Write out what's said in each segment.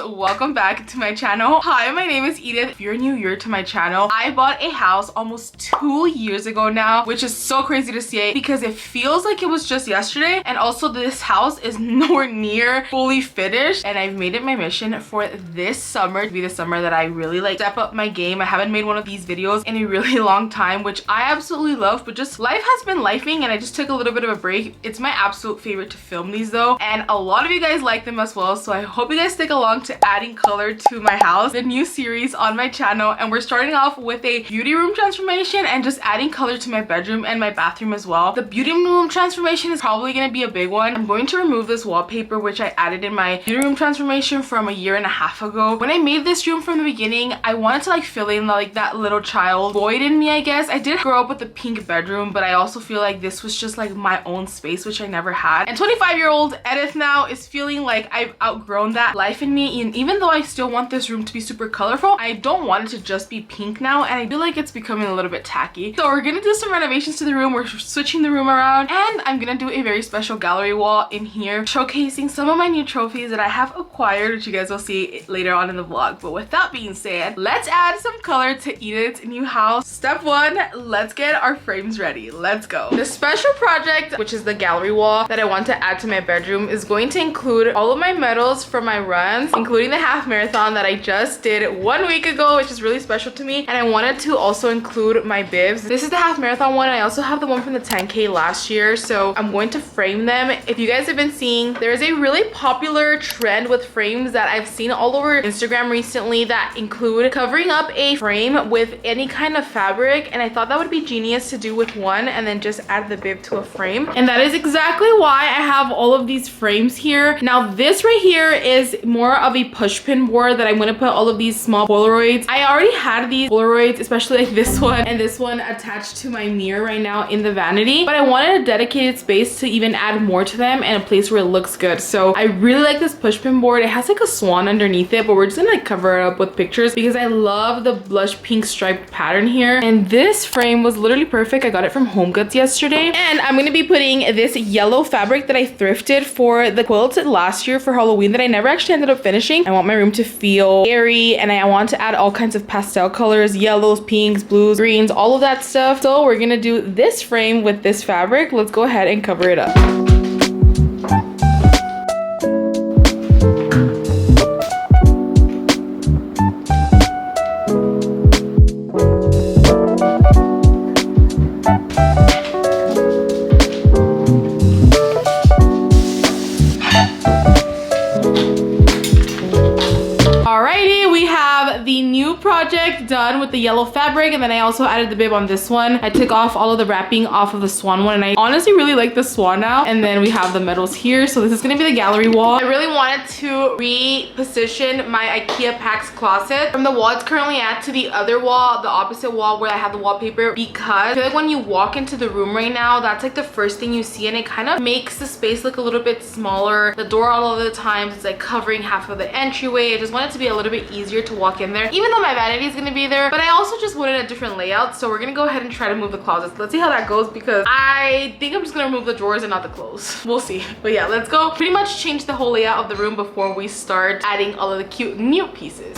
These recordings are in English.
Welcome back to my channel. Hi, my name is Edith. If you're new here to my channel, I bought a house almost 2 years ago now, which is so crazy to say because it feels like it was just yesterday. And also this house is nowhere near fully finished, and I've made it my mission for this summer to be the summer that I really like step up my game. I haven't made one of these videos in a really long time, which I absolutely love, but just life has been lifing and I just took a little bit of a break. It's my absolute favorite to film these though, and a lot of you guys like them as well, so I hope you guys stick along to adding color to my house, the new series on my channel. And we're starting off with a beauty room transformation and just adding color to my bedroom and my bathroom as well. The beauty room transformation is probably going to be a big one. I'm going to remove this wallpaper which I added in my beauty room transformation from 1.5 years ago. When I made this room from the beginning, I wanted to like fill in like that little child void in me, I guess. I did grow up with a pink bedroom, but I also feel like this was just like my own space, which I never had. And 25-year-old Edith now is feeling like I've outgrown that life in me, and even though I still want this room to be super colorful, I don't want it to just be pink now, and I feel like it's becoming a little bit tacky. So we're gonna do some renovations to the room. We're switching the room around, and I'm gonna do a very special gallery wall in here showcasing some of my new trophies that I have acquired, which you guys will see later on in the vlog. But with that being said, let's add some color to Edith's new house. Step one, let's get our frames ready. Let's go. The special project, which is the gallery wall that I want to add to my bedroom, is going to include all of my medals from my runs, including the half marathon that I just did 1 week ago, which is really special to me. And I wanted to also include my bibs. This is the half marathon one. I also have the one from the 10K last year, so I'm going to frame them. If you guys have been seeing, there's a really popular trend with frames that I've seen all over Instagram recently that include covering up a frame with any kind of fabric, and I thought that would be genius to do with one and then just add the bib to a frame. And that is exactly why I have all of these frames here. Now this right here is more of a push pin board that I'm going to put all of these small Polaroids. I already had these Polaroids, especially like this one and this one, attached to my mirror right now in the vanity, but I wanted a dedicated space to even add more to them and a place where it looks good. So I really like this push pin board. It has like a swan underneath it, but we're just gonna like cover it up with pictures because I love the blush pink striped pattern here. And this frame was literally perfect. I got it from Home Goods yesterday, and I'm gonna be putting this yellow fabric that I thrifted for the quilt last year for Halloween that I never actually ended up finishing. I want my room to feel airy, and I want to add all kinds of pastel colors, yellows, pinks, blues, greens, all of that stuff. So we're gonna do this frame with this fabric. Let's go ahead and cover it up. Project done with the yellow fabric, and then I also added the bib on this one. I took off all of the wrapping off of the swan one, and I honestly really like the swan now. And then we have the medals here, so this is gonna be the gallery wall. I really wanted to reposition my IKEA PAX closet from the wall it's currently at to the other wall, the opposite wall where I have the wallpaper, because I feel like when you walk into the room right now, that's like the first thing you see, and it kind of makes the space look a little bit smaller. The door all of the times it's like covering half of the entryway. I just want it to be a little bit easier to walk in there, even though my vanity is gonna be there, but I also just wanted a different layout. So we're gonna go ahead and try to move the closets. Let's see how that goes, because I think I'm just gonna remove the drawers and not the clothes. We'll see. But yeah, let's go pretty much change the whole layout of the room before we start adding all of the cute new pieces.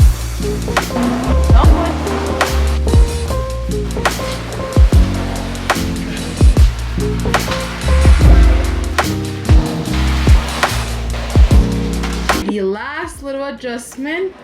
The last little adjustment.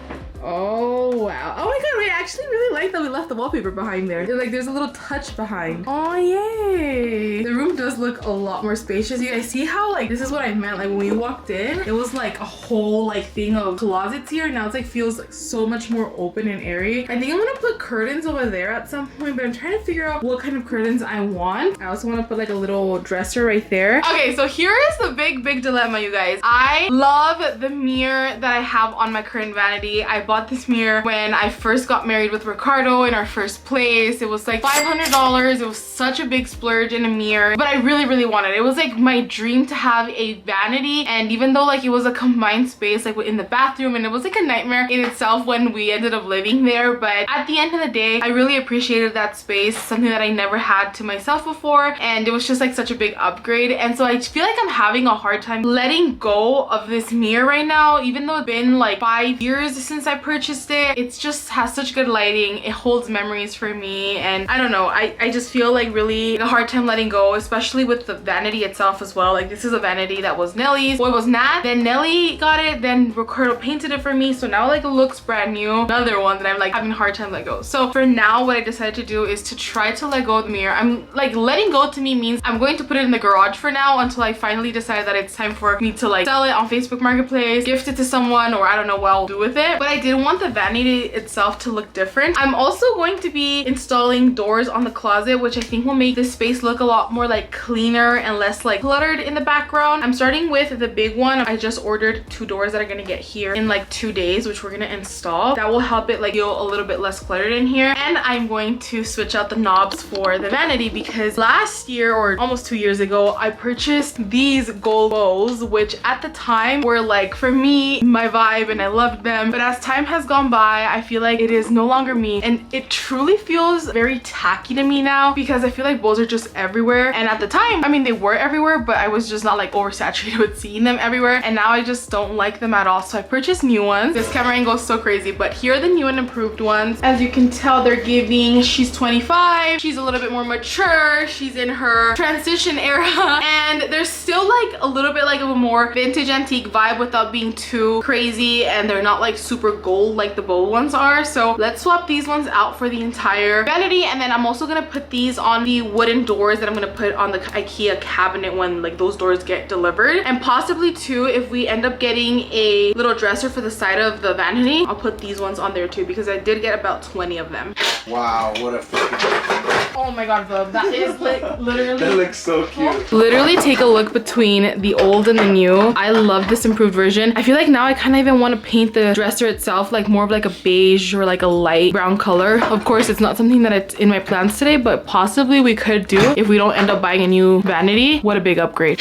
Oh wow. Oh my god, wait, I actually really like that we left the wallpaper behind there. Like there's a little touch behind. Oh yay. The room does look a lot more spacious. You guys see how like this is what I meant, like when we walked in it was like a whole like thing of closets here. Now it's like feels like so much more open and airy. I think I'm gonna put curtains over there at some point, but I'm trying to figure out what kind of curtains I want. I also want to put like a little dresser right there. Okay, so here is the big dilemma, you guys. I love the mirror that I have on my current vanity. I bought this mirror when I first got married with Ricardo. edithxricardo in our first place. It was like $500. It was such a big splurge in a mirror, but I really wanted it. It was like my dream to have a vanity, and even though like it was a combined space like in the bathroom, and it was like a nightmare in itself when we ended up living there, but at the end of the day I really appreciated that space, something that I never had to myself before, and it was just like such a big upgrade. And so I feel like I'm having a hard time letting go of this mirror right now, even though it's been like 5 years since I purchased it. It just has such good lighting, it holds memories for me, and I don't know, I just feel like really a hard time letting go, especially with the vanity itself as well. Like this is a vanity that was Nelly's. Well, it was Nat, then Nelly got it, then Ricardo painted it for me, so now like it looks brand new. Another one that I'm like having a hard time let go. So for now what I decided to do is to try to let go of the mirror. I'm like, letting go to me means I'm going to put it in the garage for now until I finally decide that it's time for me to like sell it on Facebook Marketplace, gift it to someone, or I don't know what I'll do with it. But I did want the vanity itself to look different. I'm also going to be installing doors on the closet, which I think will make this space look a lot more like cleaner and less like cluttered in the background. I'm starting with the big one. I just ordered 2 doors that are gonna get here in like 2 days, which we're gonna install. That will help it like feel a little bit less cluttered in here. And I'm going to switch out the knobs for the vanity because last year or almost 2 years ago I purchased these gold bows, which at the time were like for me my vibe and I loved them, but as time has gone by I feel like it is no longer me, and it truly feels very tacky to me now because I feel like bows are just everywhere. And at the time, I mean, they were everywhere, but I was just not like oversaturated with seeing them everywhere, and now I just don't like them at all. So I purchased new ones. This camera angle is so crazy, but here are the new and improved ones. As you can tell, they're giving, she's 25, she's a little bit more mature, she's in her transition era, and there's still like a little bit like of a more vintage antique vibe without being too crazy, and they're not like super gold like the bold ones are. So let's swap these ones out for the entire vanity, and then I'm also gonna put these on the wooden doors that I'm gonna put on the IKEA cabinet when like those doors get delivered. And possibly too, if we end up getting a little dresser for the side of the vanity, I'll put these ones on there too because I did get about 20 of them. Wow, what a freaking... Oh my god, Bob, that is like literally... That looks so cute. Literally take a look between the old and the new. I love this improved version. I feel like now I kind of even want to paint the dresser itself like more of like a beige or like a light brown color. Of course, it's not something that it's in my plans today, but possibly we could do if we don't end up buying a new vanity. What a big upgrade.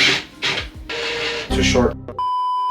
Too short.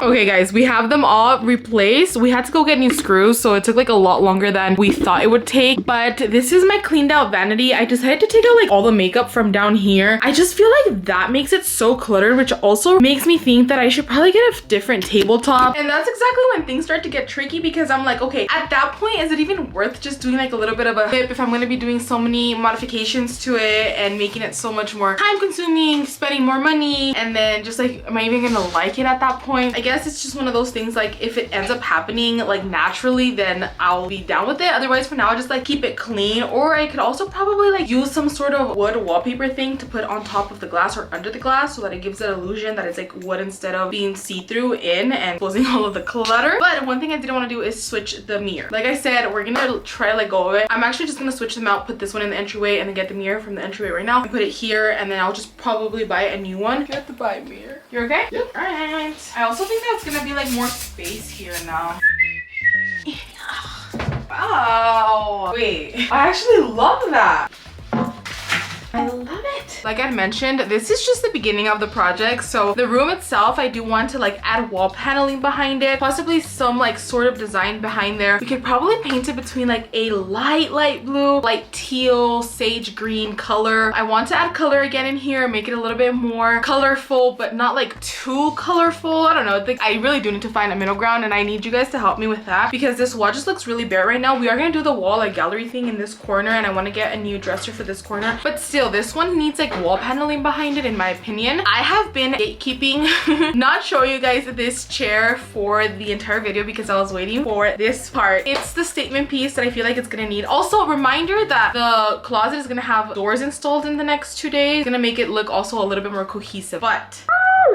Okay guys, we have them all replaced. We had to go get new screws, so it took like a lot longer than we thought it would take. But this is my cleaned out vanity. I decided to take out like all the makeup from down here. I just feel like that makes it so cluttered, which also makes me think that I should probably get a different tabletop. And that's exactly when things start to get tricky because I'm like, okay, at that point, is it even worth just doing like a little bit of a flip if I'm gonna be doing so many modifications to it and making it so much more time consuming, spending more money, and then just like, am I even gonna like it at that point? I guess it's just one of those things, like if it ends up happening like naturally, then I'll be down with it. Otherwise for now I'll just like keep it clean, or I could also probably like use some sort of wood wallpaper thing to put on top of the glass or under the glass so that it gives an illusion that it's like wood instead of being see-through in and exposing all of the clutter. But one thing I didn't want to do is switch the mirror. Like I said, we're gonna try to let go of it. I'm actually just gonna switch them out, put this one in the entryway, and then get the mirror from the entryway right now and put it here, and then I'll just probably buy a new one. You have to buy a mirror. You're okay? Yep. All right. I also think that's gonna be like more space here now. Wow. Wait, I actually love that. I love it. Like I mentioned, this is just the beginning of the project. So the room itself, I do want to like add wall paneling behind it, possibly some like sort of design behind there. We could probably paint it between like a light blue, light teal, sage green color. I want to add color again in here, make it a little bit more colorful, but not like too colorful. I don't know. I think I really do need to find a middle ground, and I need you guys to help me with that because this wall just looks really bare right now. We are gonna do the wall like gallery thing in this corner, and I want to get a new dresser for this corner, but still this one needs like wall paneling behind it in my opinion. I have been gatekeeping not show you guys this chair for the entire video because I was waiting for this part. It's the statement piece that I feel like it's gonna need. Also, reminder that the closet is gonna have doors installed in the next 2 days. It's gonna make it look also a little bit more cohesive. But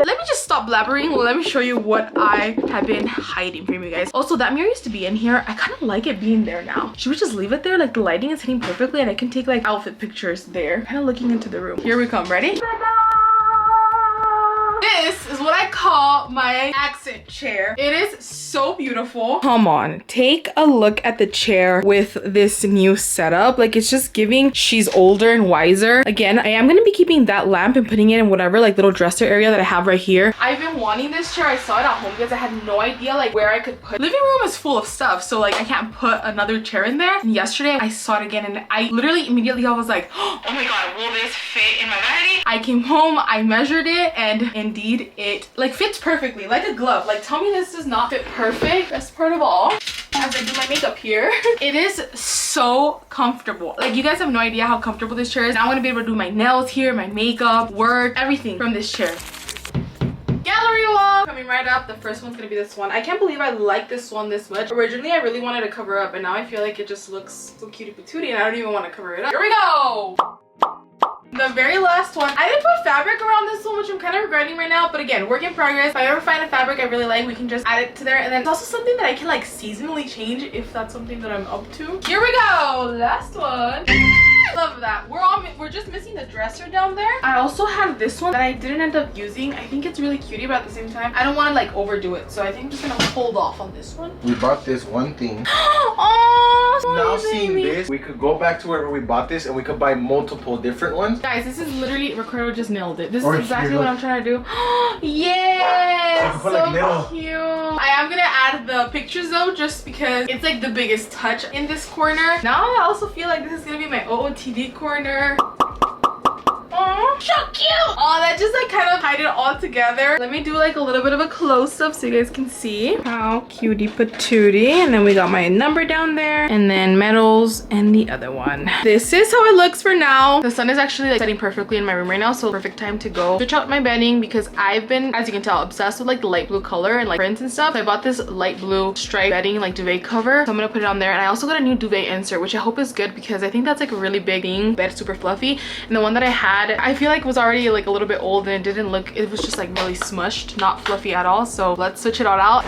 let me just stop blabbering. Let me show you what I have been hiding from you guys. Also, that mirror used to be in here. I kind of like it being there now. Should we just leave it there? Like the lighting is hitting perfectly and I can take like outfit pictures there. Kind of looking into the room. Here we come. Ready? This is what I I call my accent chair. It is so beautiful. Come on, take a look at the chair with this new setup. Like, it's just giving she's older and wiser. Again, I am gonna be keeping that lamp and putting it in whatever like little dresser area that I have right here. I've been wanting this chair. I saw it at home because I had no idea like where I could put. Living room is full of stuff, so like I can't put another chair in there. And yesterday I saw it again and I literally immediately I was like, oh my god, will this fit in my vanity? I came home, I measured it, and indeed it like fits perfectly, like a glove. Like, tell me this does not fit perfect. Best part of all, as I do my makeup here, it is so comfortable. Like, you guys have no idea how comfortable this chair is. Now I'm gonna be able to do my nails here, my makeup, work, everything from this chair. Gallery wall coming right up. The first one's gonna be this one. I can't believe I like this one this much. Originally I really wanted to cover up, and now I feel like it just looks so cutie patootie and I don't even want to cover it up. Here we go. The very last one. I didn't put fabric around this one, which I'm kind of regretting right now, but again, work in progress. If I ever find a fabric I really like, we can just add it to there. And then it's also something that I can like seasonally change if that's something that I'm up to. Here we go, last one. Love that. We're just missing the dresser down there. I also have this one that I didn't end up using. I think it's really cutie, but at the same time I don't want to like overdo it, so I think I'm just gonna hold off on this one. We bought this one thing. Oh, now seeing this, we could go back to wherever we bought this and we could buy multiple different ones. Guys, this is literally, Ricardo just nailed it. This Or is exactly here, what I'm trying to do. Yes, So so like cute. I am gonna add the pictures though, just because it's like the biggest touch in this corner. Now I also feel like this is gonna be my OOTD corner. Oh, so cute. Oh, that just like kind of tied it all together. Let me do like a little bit of a close-up so you guys can see how cutie patootie. And then we got my number down there, and then medals and the other one. This is how it looks for now. The sun is actually like setting perfectly in my room right now, so perfect time to go switch out my bedding, because I've been, as you can tell, obsessed with like the light blue color and like prints and stuff. So I bought this light blue striped bedding like duvet cover, so I'm gonna put it on there. And I also got a new duvet insert, which I hope is good because I think that's like a really big thing. Bed super fluffy, and the one that I had, I feel like was already like a little bit old and it didn't look, it was just like really smushed, not fluffy at all. So let's switch it all out.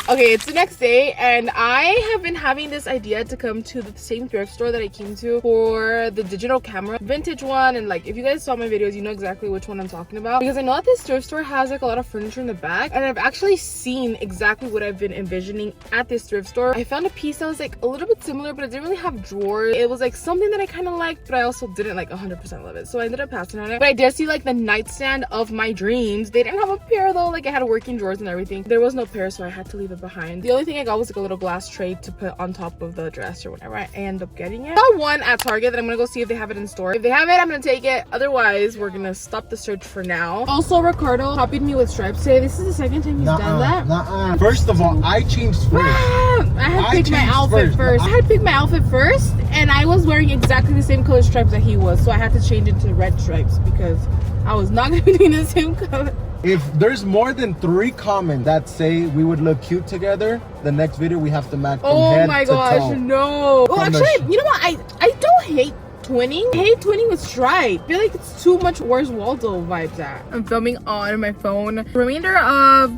Okay, it's the next day and I have been having this idea to come to the same thrift store that I came to for the digital camera, vintage one. And like, if you guys saw my videos, you know exactly which one I'm talking about, because I know that this thrift store has like a lot of furniture in the back, and I've actually seen exactly what I've been envisioning at this thrift store. I found a piece that was like a little bit similar, but it didn't really have drawers. It was like something that I kind of liked, but I also didn't like 100% love it, so I ended up passing on it. But I did see like the nightstand of my dreams. They didn't have a pair though. Like, I had working drawers and everything. There was no pair, so I had to leave it behind. The only thing I got was like a little glass tray to put on top of the dress or whatever. I end up getting it. I got one at Target that I'm gonna go see if they have it in store. If they have it, I'm gonna take it. Otherwise, we're gonna stop the search for now. Also, Ricardo copied me with stripes today. This is the second time he's done that. First of all, I changed first. I had picked my outfit first. I had picked my outfit first, and I was wearing exactly the same color stripes that he was, so I had to change it to red stripes because I was not gonna be doing the same color. If there's more than 3 comments that say we would look cute together, the next video we have to match from head to toe. Oh my gosh, no. Oh, actually, you know what? I don't hate twinning. I hate twinning with stripe. I feel like it's too much Where's Waldo vibes at. I'm filming on my phone. Remainder of,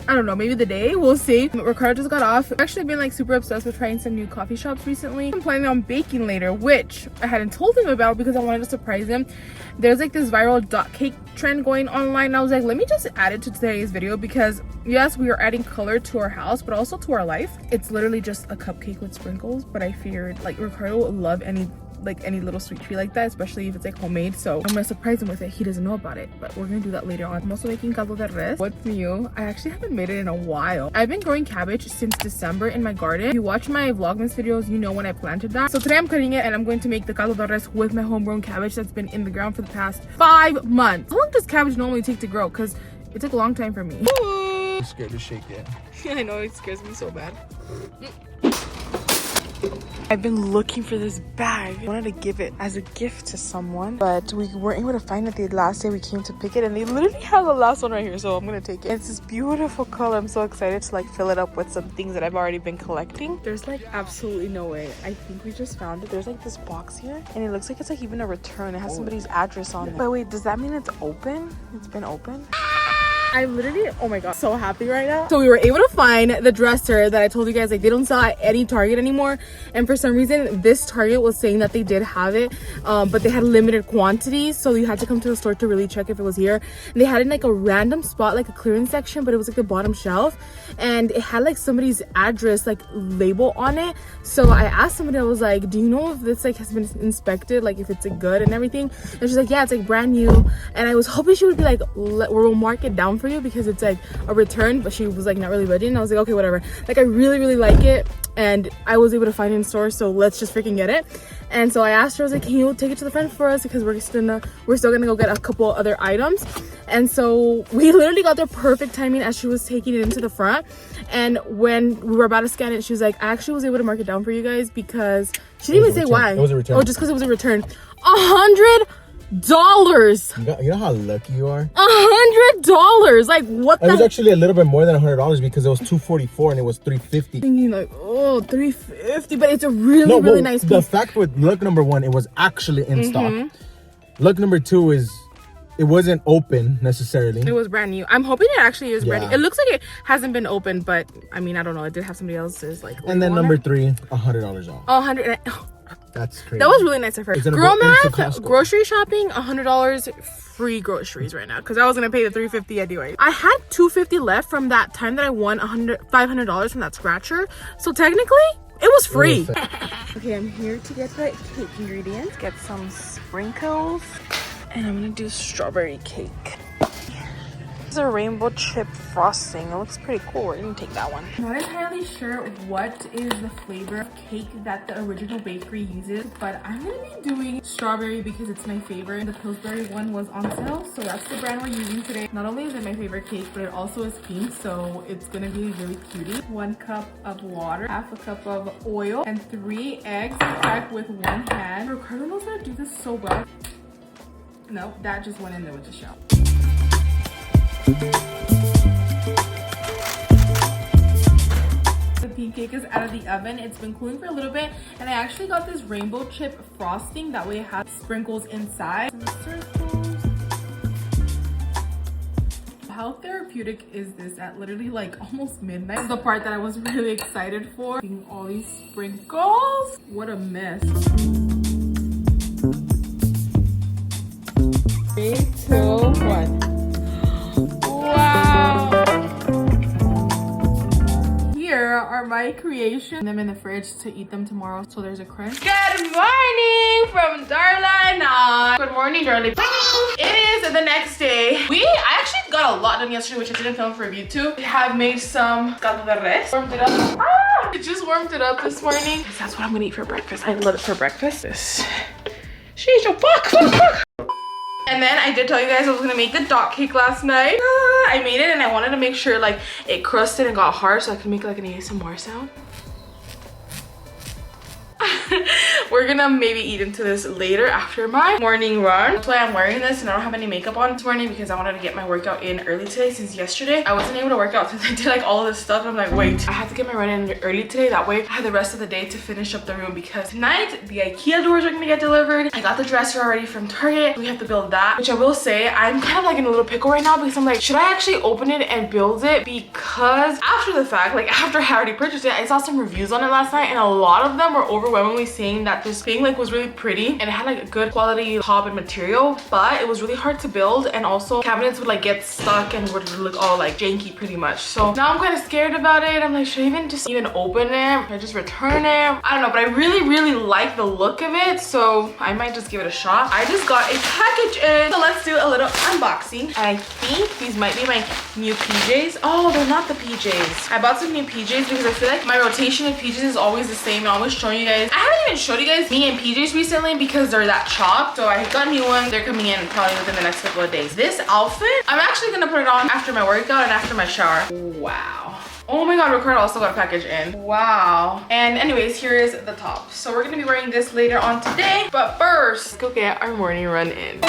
I don't know, maybe the day, we'll see. Ricardo just got off. I've actually been like super obsessed with trying some new coffee shops recently. I'm planning on baking later, which I hadn't told him about because I wanted to surprise him. There's like this viral dot cake trend going online, and I was like, let me just add it to today's video because yes, we are adding color to our house, but also to our life. It's literally just a cupcake with sprinkles, but I figured like Ricardo would love any little sweet treat like that, especially if it's like homemade. So I'm gonna surprise him with it. He doesn't know about it, but we're gonna do that later on. I'm also making caldo de res. What's new? I actually haven't made it in a while. I've been growing cabbage since December in my garden. If you watch my vlogmas videos, you know when I planted that. So today I'm cutting it and I'm going to make the caldo de res with my homegrown cabbage that's been in the ground for the past 5 months. How long does cabbage normally take to grow? Because it took a long time for me. I'm scared to shake it. I know, it scares me so bad. I've been looking for this bag. I wanted to give it as a gift to someone, but we weren't able to find it the last day we came to pick it, and they literally have the last one right here, so I'm gonna take it. It's this beautiful color. I'm so excited to like fill it up with some things that I've already been collecting. There's like absolutely no way. I think we just found it. There's like this box here, and it looks like it's like even a return. It has somebody's address on it. But wait, does that mean it's open? It's been open? I'm literally, oh my god, so happy right now. So we were able to find the dresser that I told you guys, like, they don't sell at any Target anymore. And for some reason, this Target was saying that they did have it, but they had limited quantities. So you had to come to the store to really check if it was here. And they had it in like a random spot, like a clearance section, but it was like the bottom shelf. And it had like somebody's address, like label on it. So I asked somebody, I was like, do you know if this like has been inspected, like if it's like, good and everything? And she's like, yeah, it's like brand new. And I was hoping she would be like, we'll mark it down for you because it's like a return, but she was like not really budging. I was like, okay, whatever. Like I really like it, and I was able to find it in store, so let's just freaking get it. And so I asked her, I was like, can you take it to the front for us, because we're still gonna go get a couple other items. And so we literally got there perfect timing as she was taking it into the front. And when we were about to scan it, she was like, I actually was able to mark it down for you guys because she didn't even say why. It was a return. Oh, just because it was a return. $100. You know how lucky you are? $100. Like what the? It was actually a little bit more than $100 because it was $244 and it was $350. Thinking like, oh, $350, but it's a really nice piece. The fact with look number one, it was actually in stock. Look number two is it wasn't open necessarily. It was brand new. I'm hoping it actually is brand new. It looks like it hasn't been opened, but I mean, I don't know. It did have somebody else's like. And then number three, $100 off. 100. That's crazy. That was really nice of her. Girl math, grocery shopping, $100 free groceries right now because I was gonna pay the $350 anyway. I had $250 left from that time that I won $500 from that scratcher, so technically it was free. Okay, I'm here to get the cake ingredients. Get some sprinkles, and I'm gonna do strawberry cake. This is a rainbow chip frosting. It looks pretty cool. We're gonna take that one. I'm not entirely sure what is the flavor of cake that the original bakery uses, but I'm gonna be doing strawberry because it's my favorite. The Pillsbury one was on sale, so that's the brand we're using today. Not only is it my favorite cake, but it also is pink, so it's gonna be really cutie. 1 cup of water, half a cup of oil, and 3 eggs cracked with 1 hand. Ricardo knows how to do this so well. No, that just went in there with the shell. The pink cake is out of the oven. It's been cooling for a little bit, and I actually got this rainbow chip frosting. That way it has sprinkles inside. How therapeutic is this at literally like almost midnight? This is the part that I was really excited for. Seeing all these sprinkles. What a mess. 3, 2, 1. Wow! Here are my creations. Put them in the fridge to eat them tomorrow, so there's a crunch. Good morning from Darla. Good morning, Darla. It is the next day. I actually got a lot done yesterday, which I didn't film for YouTube. We have made some caldo de res. Warmed it up. I just warmed it up this morning because that's what I'm gonna eat for breakfast. I love it for breakfast. Sheesh, oh fuck. And then I did tell you guys I was gonna make the dot cake last night. I made it and I wanted to make sure like it crusted and got hard so I could make like an ASMR sound. We're gonna maybe eat into this later after my morning run. That's why I'm wearing this and I don't have any makeup on this morning because I wanted to get my workout in early today since yesterday I wasn't able to work out since I did like all of this stuff. And I'm like, wait, I have to get my run in early today. That way I have the rest of the day to finish up the room because tonight the IKEA doors are gonna get delivered. I got the dresser already from Target. We have to build that, which I will say I'm kind of like in a little pickle right now because I'm like, should I actually open it and build it? Because after the fact, like after I already purchased it, I saw some reviews on it last night and a lot of them were overwhelmingly saying that this thing like was really pretty and it had like a good quality top and material, but it was really hard to build and also cabinets would like get stuck and would look all like janky pretty much. So now I'm kind of scared about it. I'm like, should I even open it? Should I just return it? I don't know, but I really like the look of it, so I might just give it a shot. I just got a package in, so let's do a little unboxing. And I think these might be my new PJs. Oh, they're not the PJs. I bought some new PJs because I feel like my rotation of PJs is always the same. I'm always showing you guys. I haven't even showed you guys me and PJs recently because they're that chopped. So I got new ones. They're coming in probably within the next couple of days. This outfit, I'm actually gonna put it on after my workout and after my shower. Wow. Oh my god, Ricardo also got a package in. Wow. And anyways, here is the top. So we're gonna be wearing this later on today. But first, let's go get our morning run in.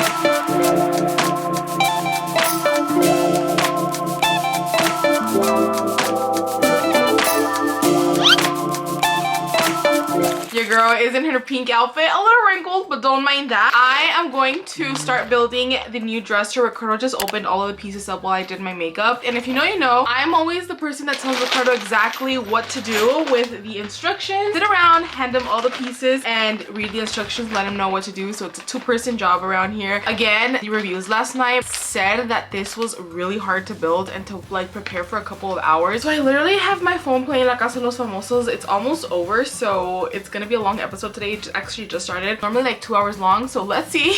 Your girl is in her pink outfit. A little wrinkled, but don't mind that. I am going to start building the new dresser. Ricardo just opened all of the pieces up while I did my makeup. And if you know, you know. I'm always the person that tells Ricardo exactly what to do with the instructions. Sit around, hand him all the pieces, and read the instructions, let him know what to do. So it's a two-person job around here. Again, the reviews last night said that this was really hard to build and to like prepare for a couple of hours. So I literally have my phone playing La Casa de los Famosos. It's almost over, so it's gonna be a long episode today. It actually just started. Normally like 2 hours long, so let's see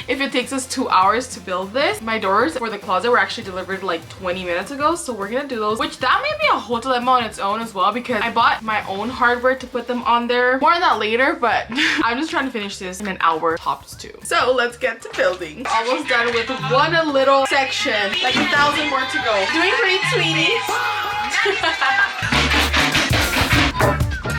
if it takes us 2 hours to build this. My doors for the closet were actually delivered like 20 minutes ago, so we're gonna do those, which that may be a whole dilemma on its own as well, because I bought my own hardware to put them on there. More on that later, but I'm just trying to finish this in an hour tops too. So let's get to building. Almost done with one little section, like 1,000 more to go. Doing great, sweetie.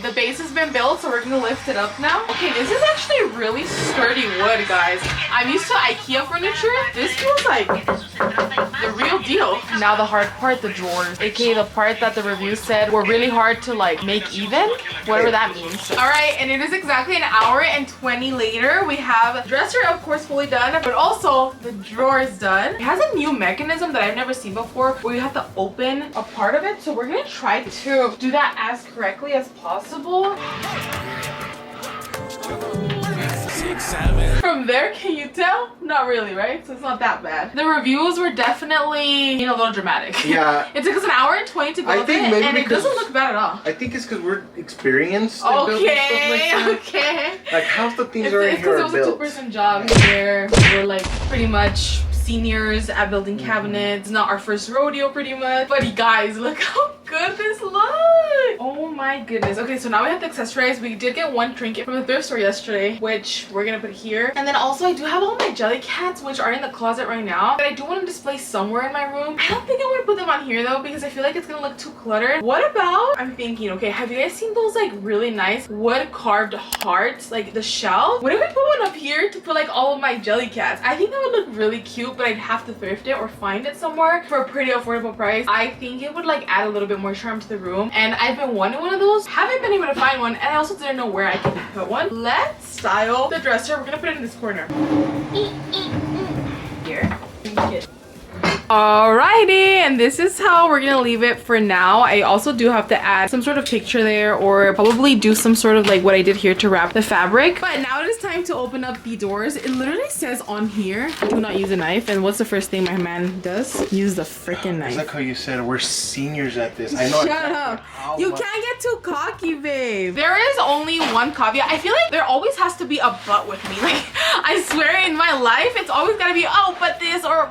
The base has been built, so we're gonna lift it up now. Okay, this is actually really sturdy wood, guys. I'm used to IKEA furniture. This feels like the real deal. Now the hard part, the drawers, aka the part that the review said were really hard to like make even, whatever that means. All right, and it is exactly an hour and 20 later. We have the dresser, of course, fully done, but also the drawers done. It has a new mechanism that I've never seen before where you have to open a part of it. So we're gonna try to do that as correctly as possible. From there, can you tell? Not really, right? So it's not that bad. The reviews were definitely a little dramatic. Yeah. It took us an hour and 20 to build it, and it doesn't look bad at all. I think it's because we're experienced. Okay. Like half the things are in here are built. It was a two-person job here. We're like pretty much seniors at building cabinets. Not our first rodeo, pretty much. But you guys, look how good this looks. Oh my goodness. Okay, so now we have to accessorize. We did get one trinket from the thrift store yesterday, which we're gonna put here. And then also I do have all my jelly cats, which are in the closet right now, that I do want to display somewhere in my room. I don't think I'm gonna put them on here though, because I feel like it's gonna look too cluttered. What about, I'm thinking, okay, have you guys seen those like really nice wood carved hearts, like the shell? What if we put one up here to put like all of my jelly cats? I think that would look really cute, but I'd have to thrift it or find it somewhere for a pretty affordable price. I think it would like add a little bit more charm to the room, and I've been wanting one of those. Haven't been able to find one, and I also didn't know where I can put one. Let's style the dresser. We're gonna put it in this corner. Here. Alrighty, and this is how we're gonna leave it for now. I also do have to add some sort of picture there, or probably do some sort of like what I did here to wrap the fabric. But now it is time to open up the doors. It literally says on here, do not use a knife. And what's the first thing my man does? Use the freaking knife. It's like how you said we're seniors at this. I know. Shut up. You can't get too cocky, babe. There is only one caveat. I feel like there always has to be a but with me. Like, I swear in my life, it's always gotta be, oh, but this or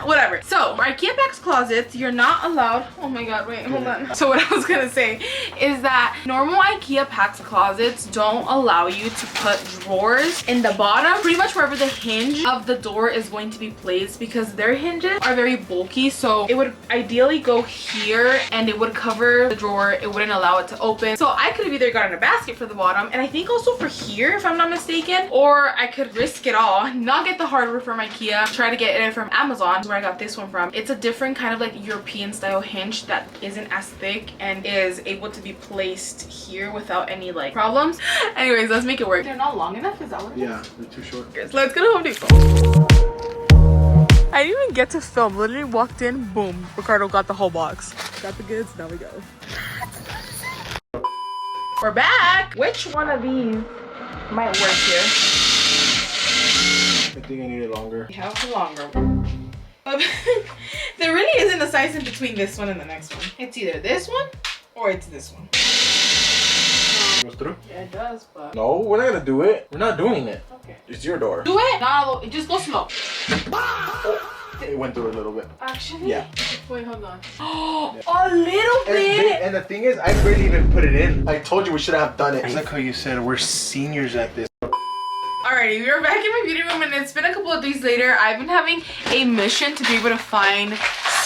whatever. So, for IKEA PAX closets, you're not allowed. Oh my god, wait, hold on. So what I was gonna say is that normal IKEA PAX closets don't allow you to put drawers in the bottom, pretty much wherever the hinge of the door is going to be placed, because their hinges are very bulky. So it would ideally go here and it would cover the drawer. It wouldn't allow it to open. So I could have either gotten a basket for the bottom, and I think also for here, if I'm not mistaken, or I could risk it all, not get the hardware from IKEA, try to get it from Amazon, where I got this one from. It's a different kind of like European style hinge that isn't as thick and is able to be placed here without any like problems. Anyways, let's make it work. They're not long enough, is that what it is? Yeah, they're too short. Let's go to Home Depot. I didn't even get to film. Literally walked in, boom, Ricardo got the whole box. Got the goods, now we go. We're back. Which one of these might work here? I think I need it longer. We have the longer one. There really isn't a size in between this one and the next one. It's either this one or it's this one. Goes through? Yeah, it does, but... No, we're not gonna do it. We're not doing it. Okay. It's your door. Do it! No, just go slow. Oh, it went through a little bit. Actually? Yeah. Wait, hold on. Oh, a little bit! And the thing is, I barely even put it in. I told you we should have done it. It's like how you said we're seniors at this. Alrighty, we are back in my beauty room, and it's been a couple of days later. I've been having a mission to be able to find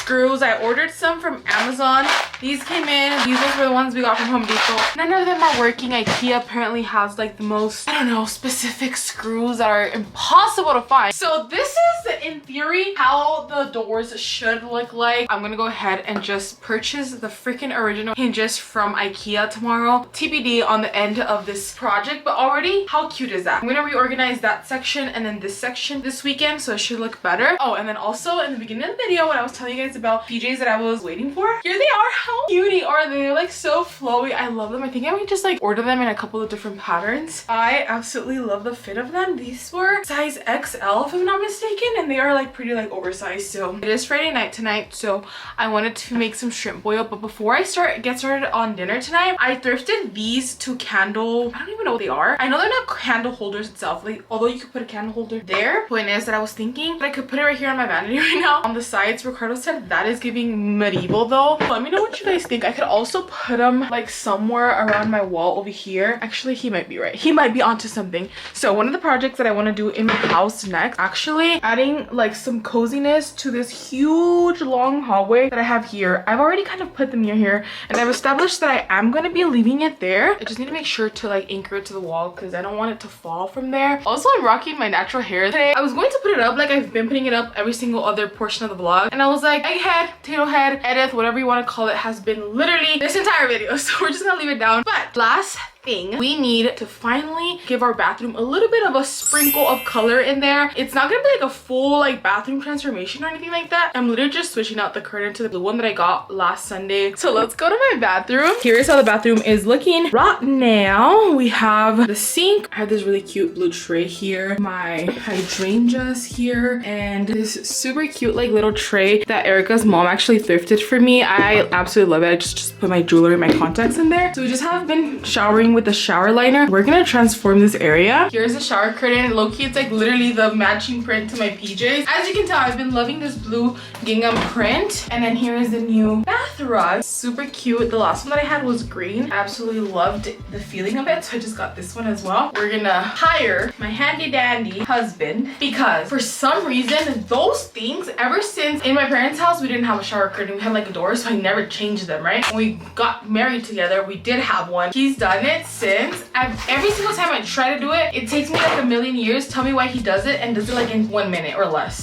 screws. I ordered some from Amazon. These came in. These ones were the ones we got from Home Depot. None of them are working. IKEA apparently has like the most, I don't know, specific screws that are impossible to find. So this is in theory how the doors should look like. I'm gonna go ahead and just purchase the freaking original hinges from IKEA tomorrow. TBD on the end of this project, but already, how cute is that? I'm gonna reorganize that section and then this section this weekend, so it should look better. Oh, and then also in the beginning of the video when I was telling you guys about PJs that I was waiting for, here they are. How cutie are they? They're like so flowy. I love them. I think I might just like order them in a couple of different patterns. I absolutely love the fit of them. These were size XL if I'm not mistaken, and they are like pretty like oversized. So it is Friday night tonight, so I wanted to make some shrimp boil. But before I get started on dinner tonight, I thrifted these two candle, I don't even know what they are. I know they're not candle holders itself, like although you could put a candle holder there. Point is that I was thinking that I could put it right here on my vanity right now. On the sides, Ricardo said that is giving medieval though. Let me know what you guys think. I could also put them like somewhere around my wall over here. Actually, he might be right. He might be onto something. So one of the projects that I want to do in my house next, actually adding like some coziness to this huge long hallway that I have here. I've already kind of put them near here, and I've established that I am going to be leaving it there. I just need to make sure to like anchor it to the wall because I don't want it to fall from there. Also, I'm rocking my natural hair today. I was going to put it up like I've been putting it up every single other portion of the vlog, and I was like, egghead, potato head, Edith, whatever you want to call it, has been literally this entire video, so we're just gonna leave it down. But last thing, we need to finally give our bathroom a little bit of a sprinkle of color in there. It's not gonna be like a full like bathroom transformation or anything like that. I'm literally just switching out the curtain to the blue one that I got last Sunday. So let's go to my bathroom. Here's how the bathroom is looking right now. We have the sink. I have this really cute blue tray here, my hydrangeas here, and this super cute like little tray that Erica's mom actually thrifted for me. I absolutely love it. I just put my jewelry and my contacts in there. So we just have been showering with the shower liner. We're gonna transform this area. Here's the shower curtain. Low-key, it's like literally the matching print to my PJs. As you can tell, I've been loving this blue gingham print. And then here is the new bath rug. Super cute. The last one that I had was green. I absolutely loved the feeling of it, so I just got this one as well. We're gonna hire my handy dandy husband because for some reason those things, ever since in my parents' house we didn't have a shower curtain, we had like a door, so I never changed them, right? When we got married together, we did have one. He's done it since. Every single time I try to do it, it takes me like a million years. Tell me why he does it, and does it like in 1 minute or less.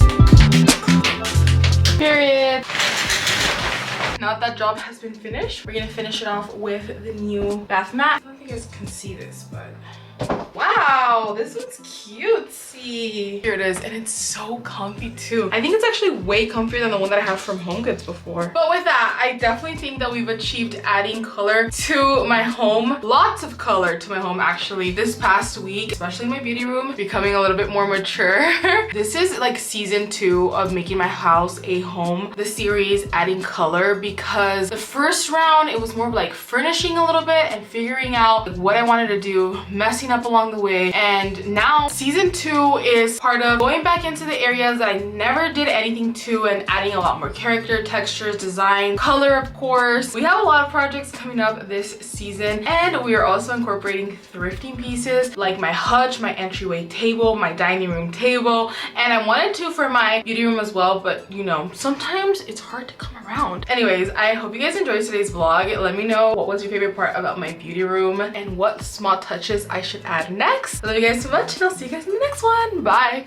Period. Now that job has been finished, we're gonna finish it off with the new bath mat. I don't think you guys can see this, but wow, this one's cutesy. Here it is, and it's so comfy too. I think it's actually way comfier than the one that I had from HomeGoods before. But with that, I definitely think that we've achieved adding color to my home. Lots of color to my home actually this past week, especially in my beauty room, becoming a little bit more mature. This is like season 2 of making my house a home, the series adding color, because the first round it was more like furnishing a little bit and figuring out like, what I wanted to do, messing up along the way. And now season 2 is part of going back into the areas that I never did anything to and adding a lot more character, textures, design, color, of course. We have a lot of projects coming up this season, and we are also incorporating thrifting pieces like my hutch, my entryway table, my dining room table, and I wanted to for my beauty room as well, but you know, sometimes it's hard to come around. Anyways, I hope you guys enjoyed today's vlog. Let me know what was your favorite part about my beauty room and what small touches I should add next. I love you guys so much, and I'll see you guys in the next one. Bye.